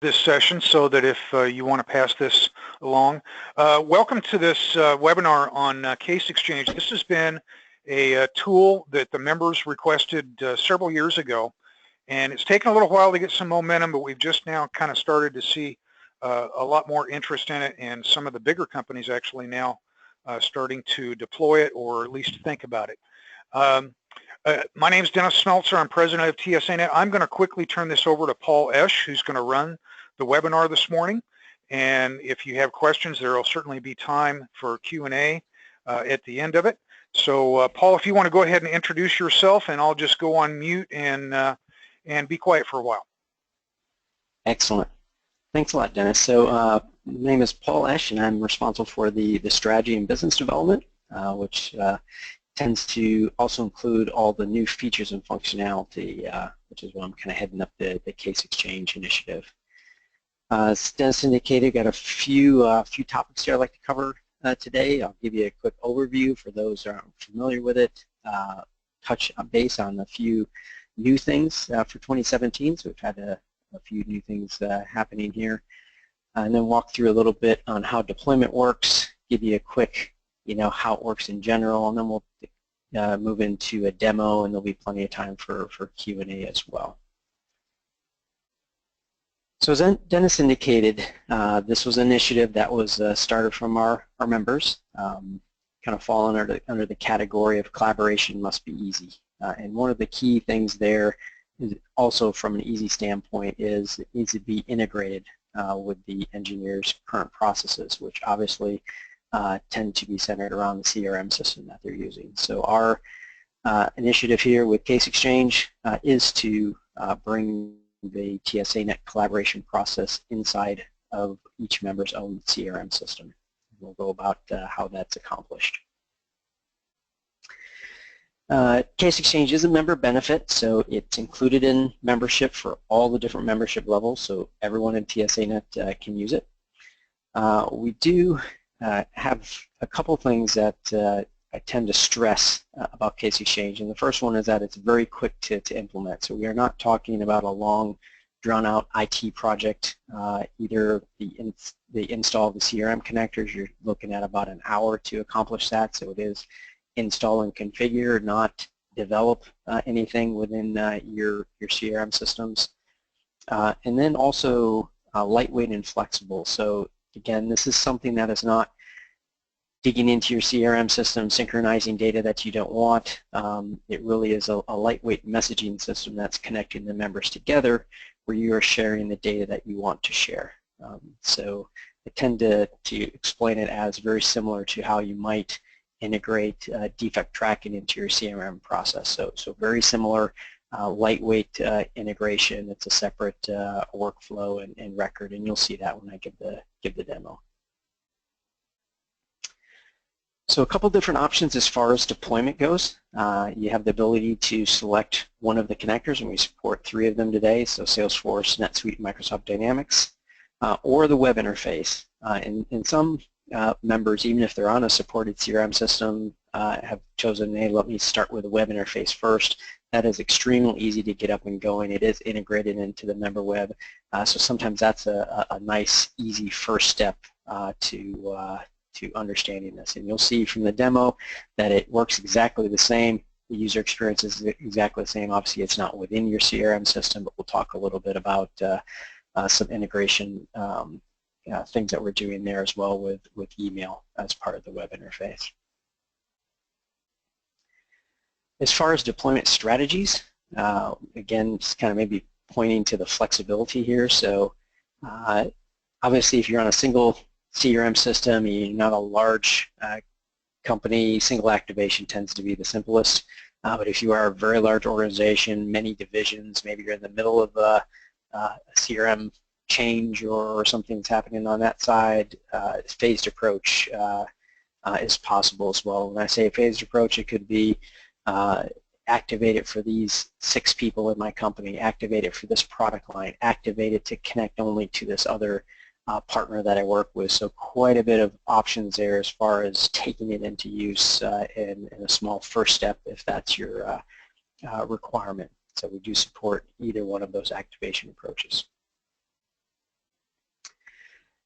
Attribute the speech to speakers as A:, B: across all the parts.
A: this session so that if you want to pass this along. Welcome to this webinar on Case Exchange. This has been a tool that the members requested several years ago, and it's taken a little while to get some momentum, but we've just now kind of started to see a lot more interest in it, and some of the bigger companies actually now starting to deploy it or at least think about it. My name is Dennis Smeltzer. I'm president of TSANet. I'm going to quickly turn this over to Paul Esch, who's going to run the webinar this morning. And if you have questions, there will certainly be time for Q&A at the end of it. So Paul, if you want to go ahead and introduce yourself, and I'll just go on mute and be quiet for a while.
B: Excellent. Thanks a lot, Dennis. So my name is Paul Esch, and I'm responsible for the strategy and business development, which tends to also include all the new features and functionality, which is why I'm kind of heading up the Case Exchange initiative. As Dennis indicated, got a few topics here I'd like to cover today. I'll give you a quick overview for those who aren't familiar with it, touch base on a few new things for 2017, so we've had a few new things happening here, and then walk through a little bit on how deployment works, give you a quick how it works in general, and then we'll move into a demo, and there'll be plenty of time for Q&A as well. So as Dennis indicated, this was an initiative that was started from our members, kind of fall under the category of collaboration must be easy. And one of the key things there is also from an easy standpoint is it needs to be integrated with the engineers' current processes, which obviously tend to be centered around the CRM system that they're using. So our initiative here with Case Exchange is to bring the TSANet collaboration process inside of each member's own CRM system. We'll go about how that's accomplished. Case Exchange is a member benefit, so it's included in membership for all the different membership levels, so everyone in TSANet can use it. We do have a couple things that I tend to stress about Case Exchange, and the first one is that it's very quick to implement. So we are not talking about a long, drawn-out IT project. Either the install of the CRM connectors, you're looking at about an hour to accomplish that. So it is install and configure, not develop anything within your CRM systems. And then also lightweight and flexible. So again, this is something that is not digging into your CRM system, synchronizing data that you don't want. It really is a lightweight messaging system that's connecting the members together where you are sharing the data that you want to share. So I tend to explain it as very similar to how you might integrate defect tracking into your CRM process. So very similar, lightweight integration. It's a separate workflow and record, and you'll see that when I give the demo. So a couple different options as far as deployment goes. You have the ability to select one of the connectors, and we support 3 of them today, so Salesforce, NetSuite, Microsoft Dynamics, or the web interface. And some members, even if they're on a supported CRM system, have chosen, hey, let me start with the web interface first. That is extremely easy to get up and going. It is integrated into the member web, so sometimes that's a nice, easy first step to understanding this. And you'll see from the demo that it works exactly the same. The user experience is exactly the same. Obviously, it's not within your CRM system, but we'll talk a little bit about some integration things that we're doing there as well with email as part of the web interface. As far as deployment strategies, again, just kind of maybe pointing to the flexibility here. So obviously, if you're on a single CRM system, you're not a large company, single activation tends to be the simplest. But if you are a very large organization, many divisions, maybe you're in the middle of a CRM change or something that's happening on that side, phased approach is possible as well. When I say phased approach, it could be activate it for these 6 people in my company, activate it for this product line, activate it to connect only to this other partner that I work with. So quite a bit of options there as far as taking it into use in a small first step if that's your requirement. So we do support either one of those activation approaches.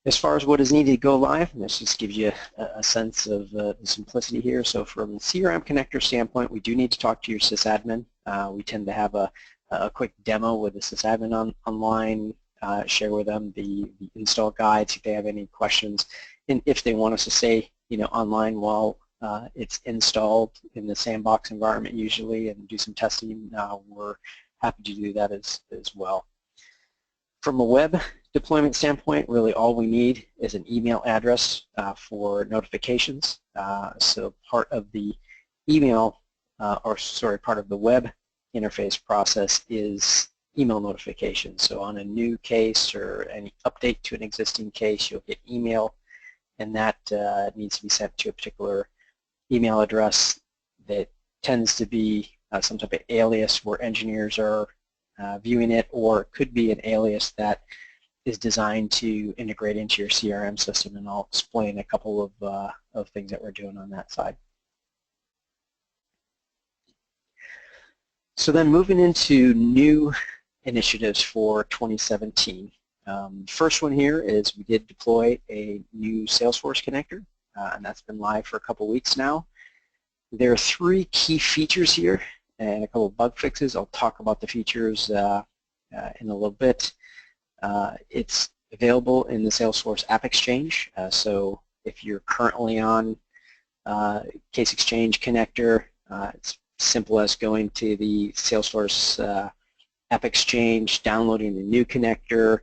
B: As far as what is needed to go live, and this just gives you a sense of the simplicity here. So from the CRM connector standpoint, we do need to talk to your sysadmin. We tend to have a quick demo with the sysadmin online, share with them the install guides if they have any questions, and if they want us to stay online while it's installed in the sandbox environment usually and do some testing, we're happy to do that as well. From a web deployment standpoint, really all we need is an email address for notifications. So part of the email, part of the web interface process is email notifications. So on a new case or any update to an existing case, you'll get email, and that needs to be sent to a particular email address that tends to be some type of alias where engineers are viewing it, or it could be an alias that is designed to integrate into your CRM system, and I'll explain a couple of things that we're doing on that side. So then moving into new initiatives for 2017. First one here is we did deploy a new Salesforce connector, and that's been live for a couple weeks now. There are 3 key features here and a couple of bug fixes. I'll talk about the features in a little bit. It's available in the Salesforce App Exchange, so if you're currently on Case Exchange connector, it's simple as going to the Salesforce App Exchange, downloading the new connector.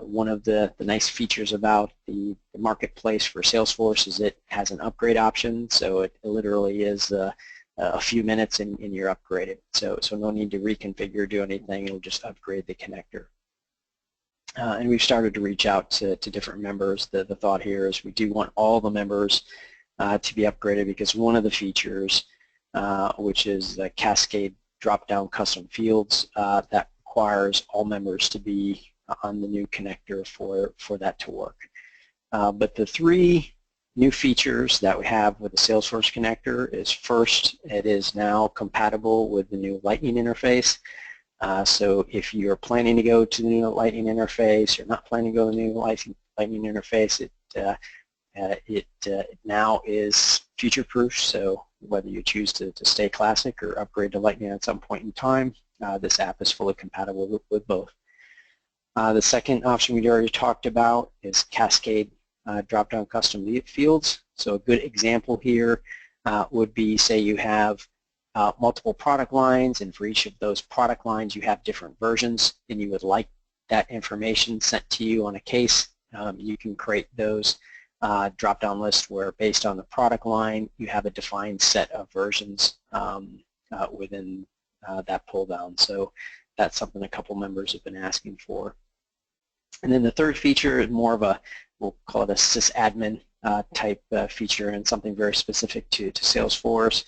B: One of the nice features about the marketplace for Salesforce is it has an upgrade option, so it literally is a few minutes and you're upgraded. So no need to reconfigure or do anything, it'll just upgrade the connector. And we've started to reach out to different members. The thought here is we do want all the members to be upgraded, because one of the features, which is the Cascade drop-down custom fields, that requires all members to be on the new connector for that to work. But the 3 new features that we have with the Salesforce connector is, first, it is now compatible with the new Lightning interface. So if you're planning to go to the new Lightning interface, you're not planning to go to the new Lightning interface, it now is future-proof. So whether you choose to stay classic or upgrade to Lightning at some point in time, this app is fully compatible with both. The second option we already talked about is Cascade drop-down custom fields. So a good example here would be, say you have multiple product lines, and for each of those product lines you have different versions, and you would like that information sent to you on a case. You can create those drop-down lists where, based on the product line, you have a defined set of versions within that pull-down. So that's something a couple members have been asking for. And then the third feature is more of a, we'll call it a sysadmin type feature, and something very specific to Salesforce.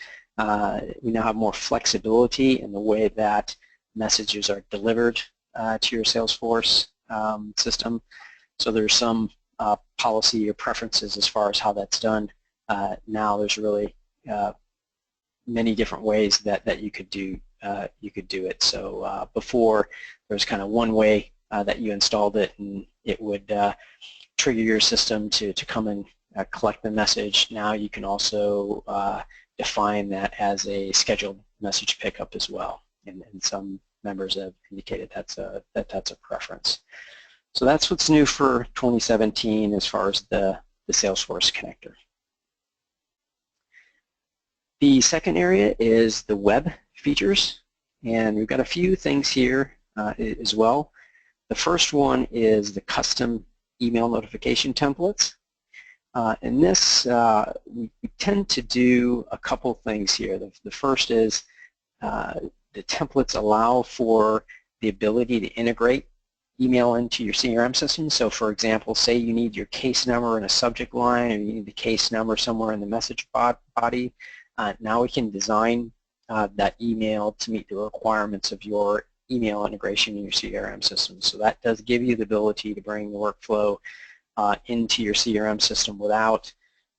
B: We now have more flexibility in the way that messages are delivered to your Salesforce system. So there's some policy or preferences as far as how that's done. Now there's really many different ways that you could do it. So before, there was kind of one way that you installed it, and it would trigger your system to come and collect the message. Now you can also define that as a scheduled message pickup as well, and some members have indicated that's a preference. So that's what's new for 2017 as far as the Salesforce connector. The second area is the web features, and we've got a few things here as well. The first one is the custom email notification templates. In this, we tend to do a couple things here. The first is the templates allow for the ability to integrate email into your CRM system. So for example, say you need your case number in a subject line, or you need the case number somewhere in the message body. Now we can design that email to meet the requirements of your email integration in your CRM system. So that does give you the ability to bring the workflow into your CRM system without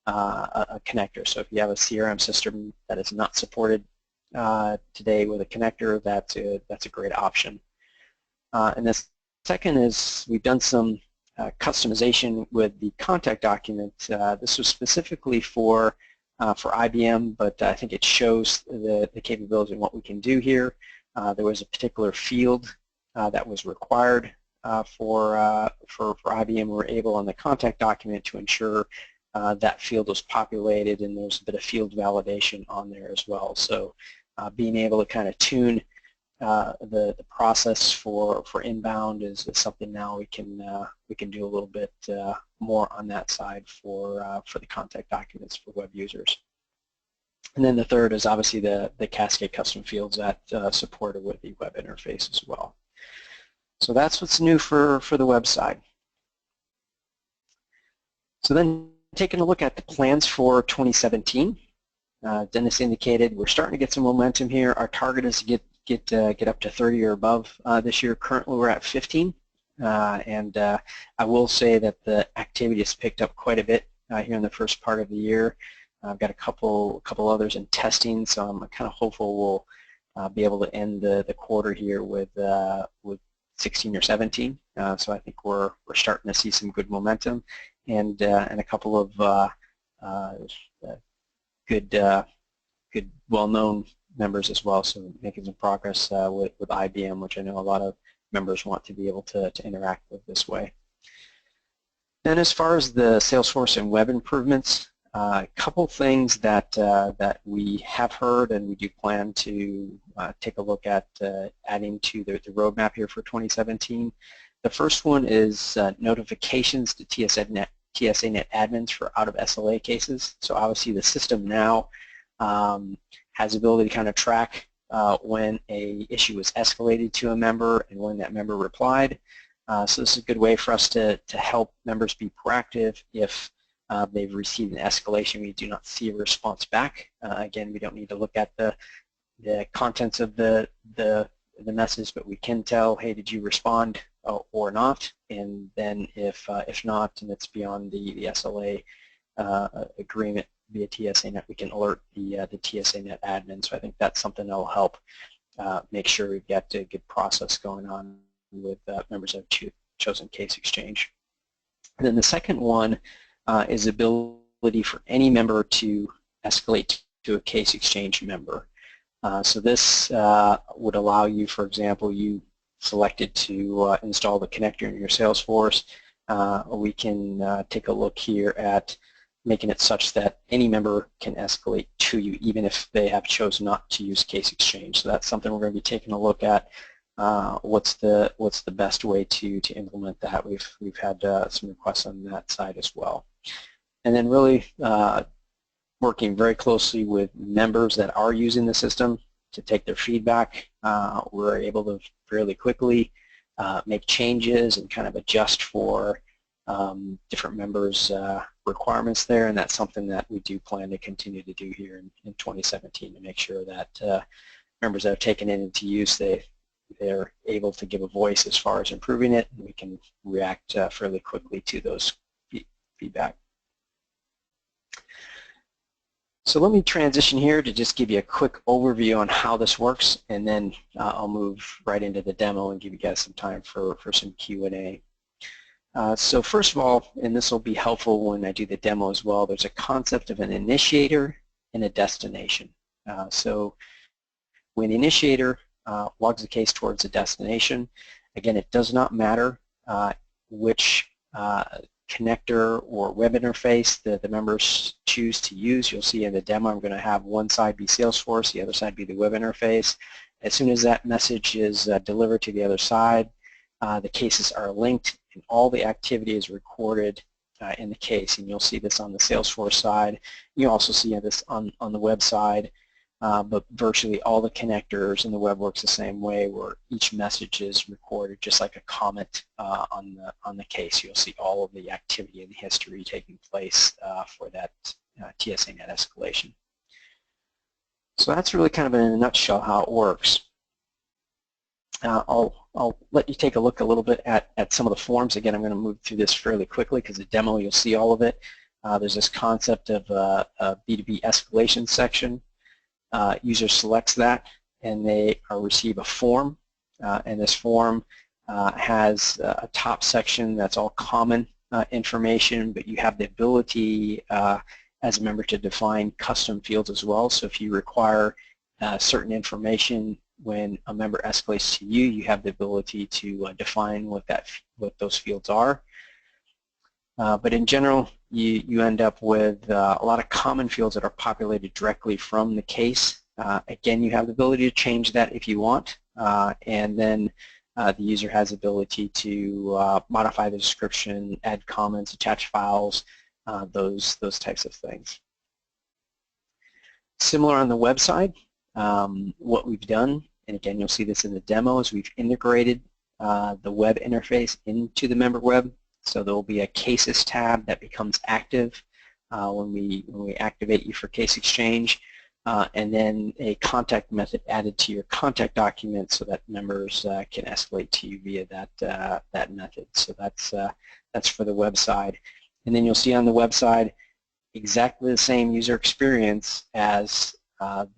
B: a connector. So if you have a CRM system that is not supported today with a connector, that's a great option. And the second is, we've done some customization with the contact document. This was specifically for IBM, but I think it shows the capability and what we can do here. There was a particular field that was required for IBM. We were able on the contact document to ensure that field was populated, and there's a bit of field validation on there as well. So being able to kind of tune the process for inbound is something now we can do a little bit more on that side for the contact documents for web users. And then the third is obviously the Cascade custom fields that supported with the web interface as well. So that's what's new for the website. So then taking a look at the plans for 2017, Dennis indicated we're starting to get some momentum here. Our target is to get up to 30 or above this year. Currently we're at 15, and I will say that the activity has picked up quite a bit here in the first part of the year. I've got a couple others in testing, so I'm kind of hopeful we'll be able to end the quarter here with 16 or 17. So I think we're starting to see some good momentum, and a couple of good well-known members as well. So making some progress with IBM, which I know a lot of members want to be able to interact with this way. Then as far as the Salesforce and web improvements, a couple things that we have heard and we do plan to take a look at adding to the roadmap here for 2017. The first one is notifications to TSANet admins for out of SLA cases. So obviously the system now has the ability to kind of track when a issue was escalated to a member and when that member replied. So this is a good way for us to help members be proactive if they've received an escalation, we do not see a response back. Again, we don't need to look at the contents of the message, but we can tell, hey, did you respond or not? And then if not, and it's beyond the SLA agreement via TSANet, we can alert the TSANet admin. So I think that's something that will help make sure we've got a good process going on with members that have chosen Case Exchange. And then the second one is the ability for any member to escalate to a Case Exchange member. So this would allow you, for example, you selected to install the connector in your Salesforce. We can take a look here at making it such that any member can escalate to you even if they have chosen not to use Case Exchange. So that's something we're going to be taking a look at. What's the best way to implement that? We've had some requests on that side as well. And then really working very closely with members that are using the system to take their feedback. We're able to fairly quickly make changes and kind of adjust for different members' requirements there, and that's something that we do plan to continue to do here in 2017 to make sure that members that have taken it into use, they're able to give a voice as far as improving it, and we can react fairly quickly to those feedback. So let me transition here to just give you a quick overview on how this works, and then I'll move right into the demo and give you guys some time for some Q&A. So first of all, and this will be helpful when I do the demo as well, there's a concept of an initiator and a destination. So when the initiator logs the case towards a destination, again, it does not matter which connector or web interface that the members choose to use. You'll see in the demo I'm going to have one side be Salesforce, the other side be the web interface. As soon as that message is delivered to the other side, the cases are linked and all the activity is recorded in the case, and you'll see this on the Salesforce side. You also see this on the web side, but virtually all the connectors in the web works the same way, where each message is recorded just like a comment on the case. You'll see all of the activity and the history taking place for that TSANet escalation. So that's really kind of in a nutshell how it works. I'll let you take a look a little bit at some of the forms. Again, I'm going to move through this fairly quickly because the demo you'll see all of it. There's this concept of a B2B escalation section. User selects that and they receive a form, and this form has a top section that's all common information, but you have the ability as a member to define custom fields as well. So if you require certain information when a member escalates to you, you have the ability to define what those fields are. But in general, you end up with a lot of common fields that are populated directly from the case. Again, you have the ability to change that if you want, and then the user has the ability to modify the description, add comments, attach files, those types of things. Similar on the website, what we've done, and again you'll see this in the demo, is we've integrated the web interface into the member web. So there will be a cases tab that becomes active when we activate you for case exchange, and then a contact method added to your contact document so that members can escalate to you via that method. So that's for the website. And then you'll see on the website exactly the same user experience as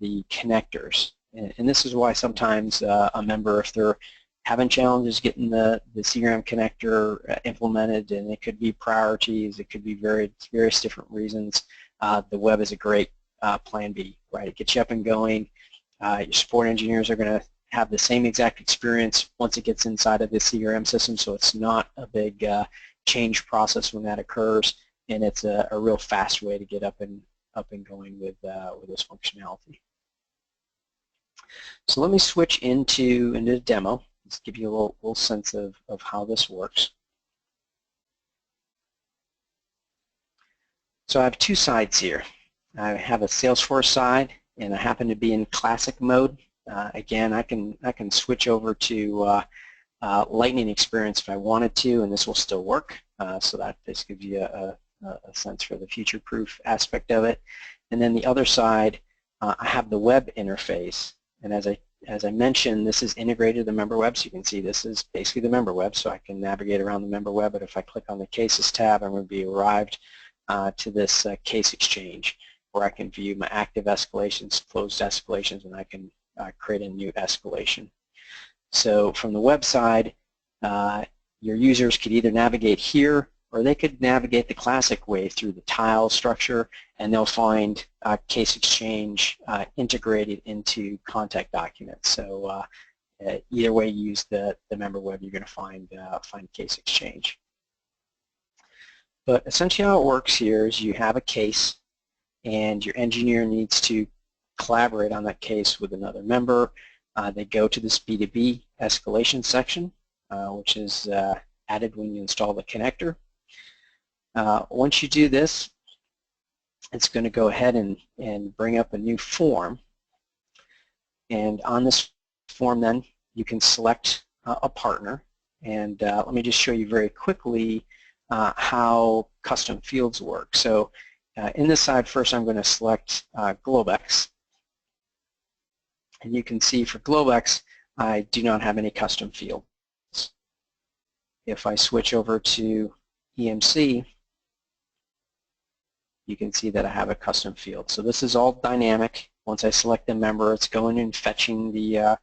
B: the connectors. And this is why sometimes a member, if they're having challenges getting the CRM connector implemented, and it could be priorities, it could be various different reasons, the web is a great plan B, right? It gets you up and going. Your support engineers are going to have the same exact experience once it gets inside of the CRM system, so it's not a big change process when that occurs, and it's a real fast way to get up and going with this functionality. So let me switch into the demo. Just give you a little sense of how this works. So I have two sides here. I have a Salesforce side, and I happen to be in classic mode. Again, I can switch over to Lightning Experience if I wanted to, and this will still work. So that this gives you a sense for the future-proof aspect of it. And then the other side, I have the web interface, and as I mentioned, this is integrated to the member web, so you can see this is basically the member web, so I can navigate around the member web, but if I click on the Cases tab, I'm going to be arrived to this case exchange, where I can view my active escalations, closed escalations, and I can create a new escalation. So from the web side, your users could either navigate here, or they could navigate the classic way through the tile structure, and they'll find case exchange integrated into contact documents. So either way you use the member web, you're going to find case exchange. But essentially how it works here is you have a case, and your engineer needs to collaborate on that case with another member. They go to this B2B escalation section, which is added when you install the connector. Once you do this, it's going to go ahead and bring up a new form. And on this form then, you can select a partner. And let me just show you very quickly how custom fields work. So in this side, first I'm going to select Globex. And you can see for Globex, I do not have any custom fields. If I switch over to EMC, you can see that I have a custom field. So this is all dynamic. Once I select the member, it's going and fetching the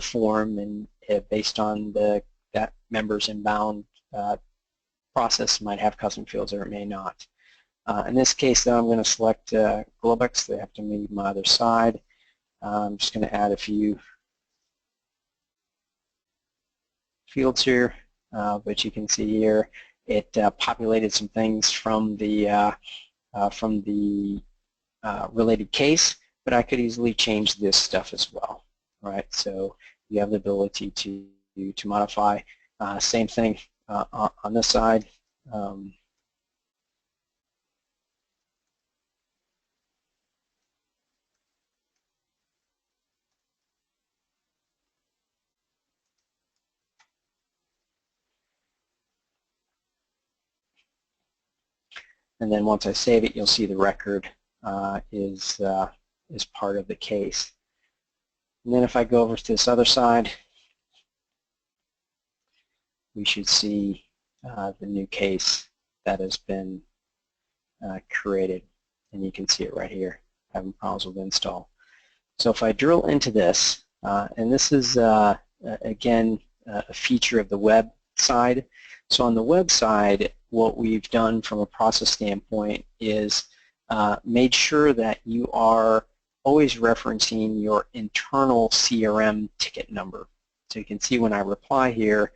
B: form, and based on that member's inbound process, might have custom fields or it may not. In this case, though, I'm going to select Globex. They have to meet my other side. I'm just going to add a few fields here, but you can see here it populated some things from the related case, but I could easily change this stuff as well. All right, so you have the ability to modify. Same thing on this side. And then once I save it, you'll see the record is part of the case. And then if I go over to this other side, we should see the new case that has been created. And you can see it right here, having problems with install. So if I drill into this, and this is, again, a feature of the web side. So on the web side, what we've done from a process standpoint is made sure that you are always referencing your internal CRM ticket number. So you can see when I reply here,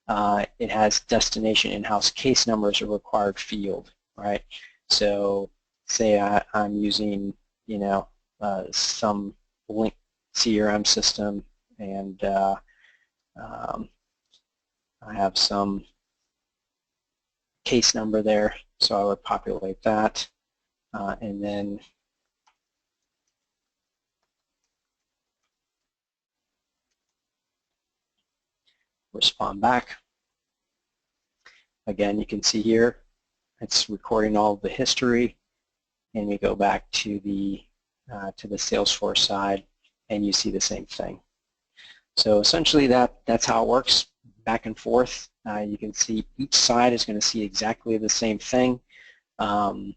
B: it has destination in-house case number as a required field, right? So say I'm using, you know, some link CRM system, and I have some case number there, so I would populate that, and then respond back. Again, you can see here it's recording all of the history, and we go back to the Salesforce side, and you see the same thing. So essentially that's how it works, back and forth. You can see each side is going to see exactly the same thing, and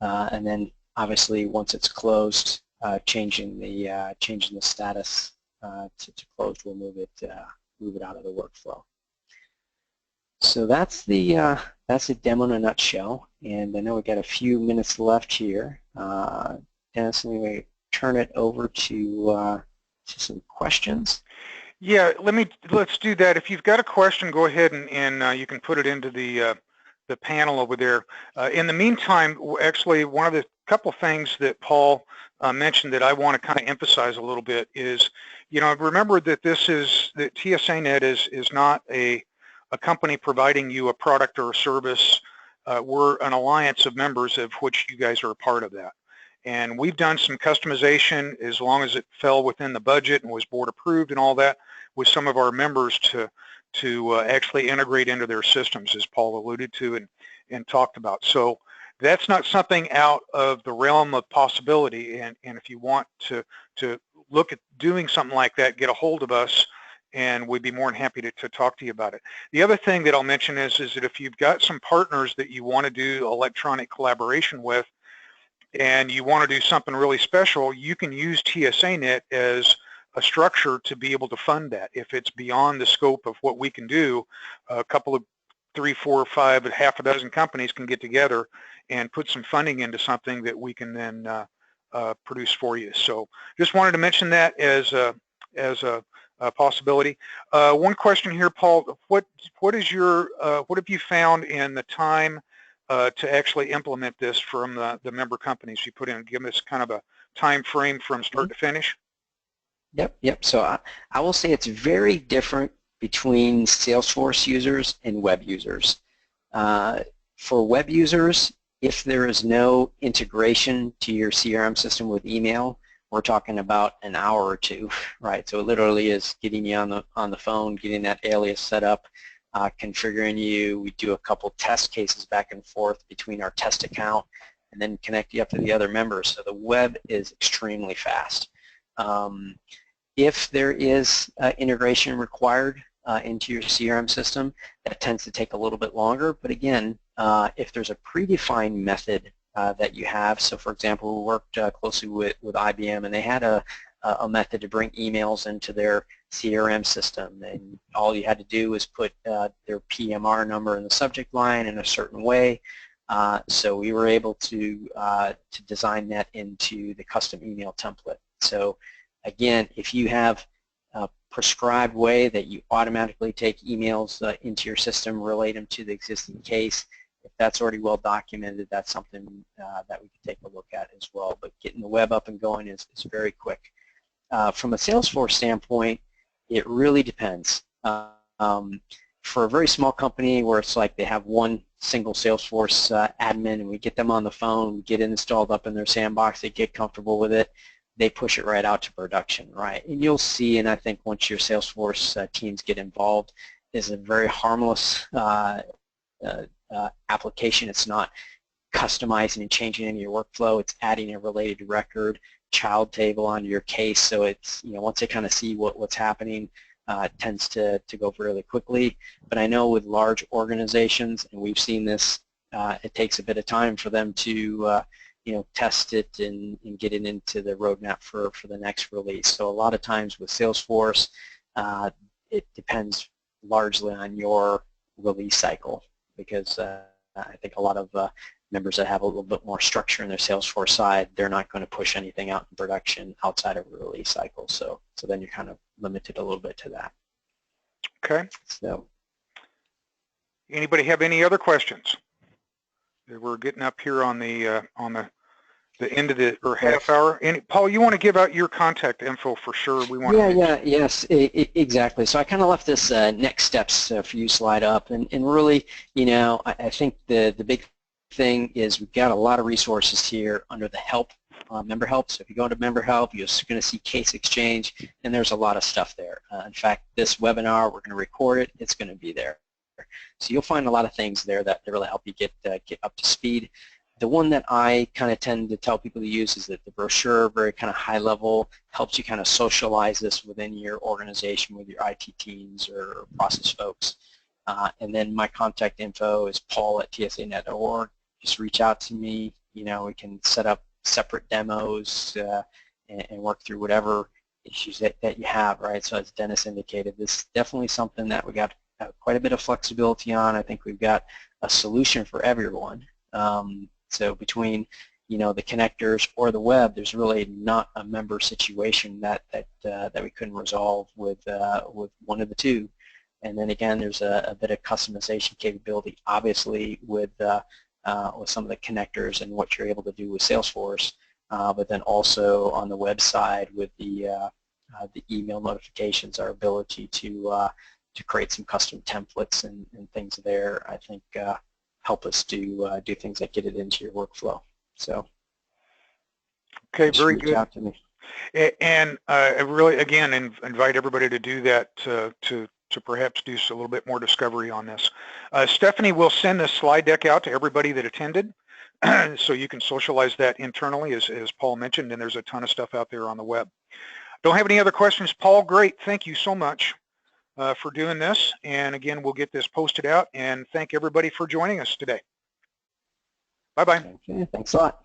B: then obviously once it's closed, changing the status to closed will move it out of the workflow. So that's the demo in a nutshell, and I know we've got a few minutes left here. Dennis, anyway, turn it over to some questions.
A: Yeah, let's do that. If you've got a question, go ahead and you can put it into the panel over there. In the meantime, actually, one of the couple things that Paul mentioned that I want to kind of emphasize a little bit is, you know, remember that that TSANet is not a company providing you a product or a service. We're an alliance of members, of which you guys are a part of that. And we've done some customization as long as it fell within the budget and was board approved and all that with some of our members to actually integrate into their systems, as Paul alluded to and talked about. So that's not something out of the realm of possibility. And if you want to look at doing something like that, get a hold of us, and we'd be more than happy to talk to you about it. The other thing that I'll mention is that if you've got some partners that you want to do electronic collaboration with, and you want to do something really special, you can use TSANet as a structure to be able to fund that. If it's beyond the scope of what we can do, a couple of 3, 4, 5, half a dozen companies can get together and put some funding into something that we can then produce for you. So just wanted to mention that as a possibility. One question here, Paul. What have you found in the time to actually implement this from the member companies you put in? Give us kind of a time frame from start to finish.
B: Yep. So I will say it's very different between Salesforce users and web users. For web users, if there is no integration to your CRM system with email, we're talking about an hour or two, right? So it literally is getting you on the phone, getting that alias set up, configuring you. We do a couple test cases back and forth between our test account, and then connect you up to the other members. So the web is extremely fast. If there is integration required into your CRM system, that tends to take a little bit longer. But again, if there's a predefined method that you have, so for example, we worked closely with IBM, and they had a method to bring emails into their CRM system, and all you had to do was put their PMR number in the subject line in a certain way. So we were able to design that into the custom email template. So again, if you have a prescribed way that you automatically take emails into your system, relate them to the existing case, if that's already well documented, that's something that we can take a look at as well. But getting the web up and going is very quick. From a Salesforce standpoint, it really depends. For a very small company where it's like they have one single Salesforce admin, and we get them on the phone, we get it installed up in their sandbox, they get comfortable with it, they push it right out to production, right? And you'll see, and I think once your Salesforce teams get involved, is a very harmless application. It's not customizing and changing any of your workflow. It's adding a related record, child table onto your case. So it's, you know, once they kind of see what's happening, it tends to go really quickly. But I know with large organizations, and we've seen this, it takes a bit of time for them to you know, test it and get it into the roadmap for the next release. So a lot of times with Salesforce, it depends largely on your release cycle, because I think a lot of members that have a little bit more structure in their Salesforce side, they're not going to push anything out in production outside of a release cycle. So then you're kind of limited a little bit to that.
A: Okay.
B: So,
A: anybody have any other questions? We're getting up here on the end of the half hour. Paul, you want to give out your contact info for sure? We want
B: yes, exactly. So I kind of left this next steps for you slide up, and really, I think the big thing is we've got a lot of resources here under the help, member help. So if you go to member help, you're going to see Case Exchange, and there's a lot of stuff there. In fact, this webinar, we're going to record it. It's going to be there. So you'll find a lot of things there that really help you get up to speed. The one that I kind of tend to tell people to use is that the brochure, very kind of high level, helps you kind of socialize this within your organization with your IT teams or process folks. And then my contact info is paul@tsanet.org. Just reach out to me. We can set up separate demos and work through whatever issues that you have, right? So as Dennis indicated, this is definitely something that we got quite a bit of flexibility on. I think we've got a solution for everyone. So between the connectors or the web, there's really not a member situation that we couldn't resolve with one of the two. And then again, there's a bit of customization capability, obviously with some of the connectors and what you're able to do with Salesforce, but then also on the website with the email notifications, our ability to create some custom templates and things there, I think help us do things that get it into your workflow. So,
A: okay, very good.
B: Reach out to me.
A: And I really, again, invite everybody to do that to perhaps do a little bit more discovery on this. Stephanie will send this slide deck out to everybody that attended, so you can socialize that internally, as Paul mentioned, and there's a ton of stuff out there on the web. Don't have any other questions, Paul? Great, thank you so much for doing this, and again, we'll get this posted out, and thank everybody for joining us today. Bye-bye.
B: Okay, thanks a lot.